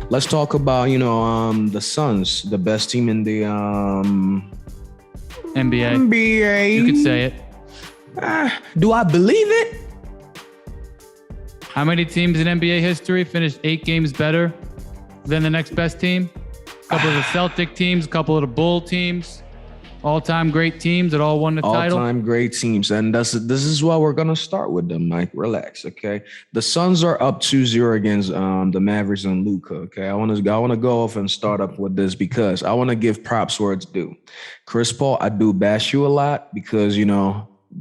Let's talk about, the Suns, the best team in the NBA. You could say it. Do I believe it? How many teams in NBA history finished 8 games better than the next best team? A couple of the Celtic teams, a couple of the Bull teams, all-time great teams that all won the title. All-time great teams. And this is why we're going to start with them, Mike. Relax, okay? The Suns are up 2-0 against the Mavericks and Luka, okay? I want to go off and start up with this because I want to give props where it's due. Chris Paul, I do bash you a lot because,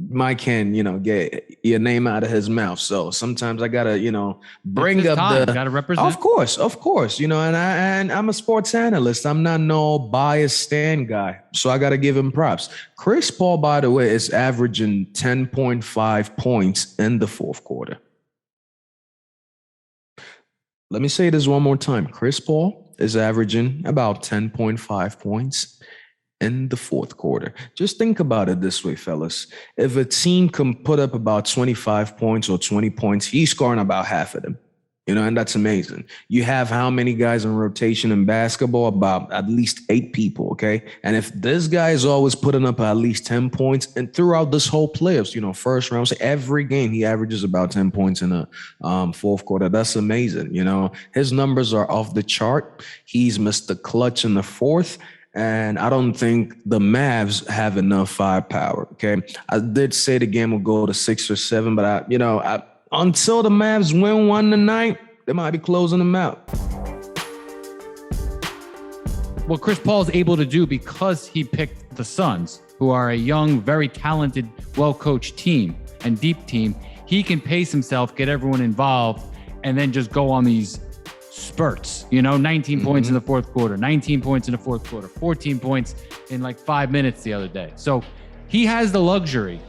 Mike can, get your name out of his mouth. So sometimes I gotta, bring up gotta represent. Of course, and I'm a sports analyst. I'm not no biased stand guy. So I gotta give him props. Chris Paul, by the way, is averaging 10.5 points in the fourth quarter. Let me say this one more time. Chris Paul is averaging about 10.5 points in the fourth quarter. Just think about it this way, fellas. If a team can put up about 25 points or 20 points, he's scoring about half of them. And that's amazing. You have how many guys in rotation in basketball? About at least 8 people, okay? And if this guy is always putting up at least 10 points and throughout this whole playoffs, first round, so every game he averages about 10 points in the fourth quarter. That's amazing. His numbers are off the chart. He's missed the clutch in the fourth. And I don't think the Mavs have enough firepower, okay? I did say the game will go to 6 or 7, but until the Mavs win one tonight, they might be closing them out. What Chris Paul is able to do because he picked the Suns, who are a young, very talented, well-coached team and deep team, he can pace himself, get everyone involved, and then just go on these spurts, 19 points in the fourth quarter, 19 points in the fourth quarter, 14 points in like 5 minutes the other day. So he has the luxury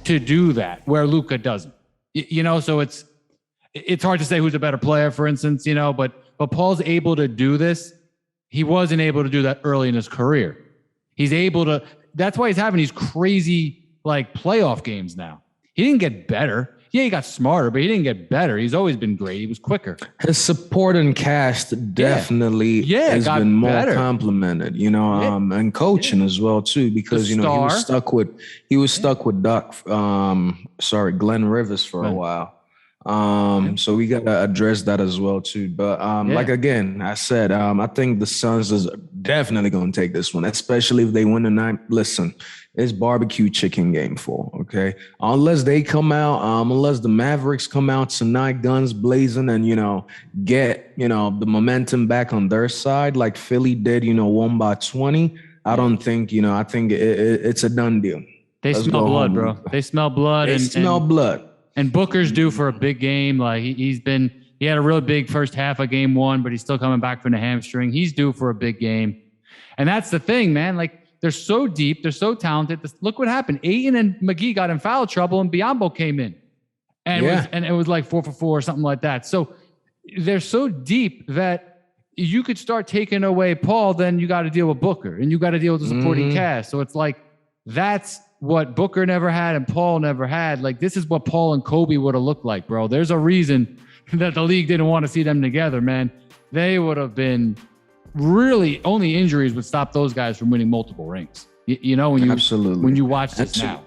to do that where Luka doesn't, so it's hard to say who's a better player, for instance, but Paul's able to do this. He wasn't able to do that early in his career. He's able to, that's why he's having these crazy like playoff games now. He didn't get better. Yeah, he got smarter, but he didn't get better. He's always been great. He was quicker. His supporting cast definitely has been more complimented, and coaching as well too, because he was stuck with Glenn Rivers for a while. So we gotta address that as well too. But like again, I said, I think the Suns is definitely gonna take this one, especially if they win tonight. Listen, it's barbecue chicken game 4, okay? Unless they come out, unless the Mavericks come out tonight, guns blazing, and get the momentum back on their side, like Philly did, won by 20. I don't think I think it's a done deal. They smell blood, bro. They smell blood. They smell blood. And Booker's due for a big game. Like he had a real big first half of game 1, but he's still coming back from the hamstring. He's due for a big game. And that's the thing, man. Like they're so deep. They're so talented. Look what happened. Ayton and McGee got in foul trouble and Biyombo came in. And it was like 4 for 4 or something like that. So they're so deep that you could start taking away Paul, then you got to deal with Booker and you got to deal with the supporting cast. So it's like, that's what Booker never had and Paul never had. Like, this is what Paul and Kobe would have looked like, bro. There's a reason that the league didn't want to see them together, man. They would have been only injuries would stop those guys from winning multiple rings. When you watch this now.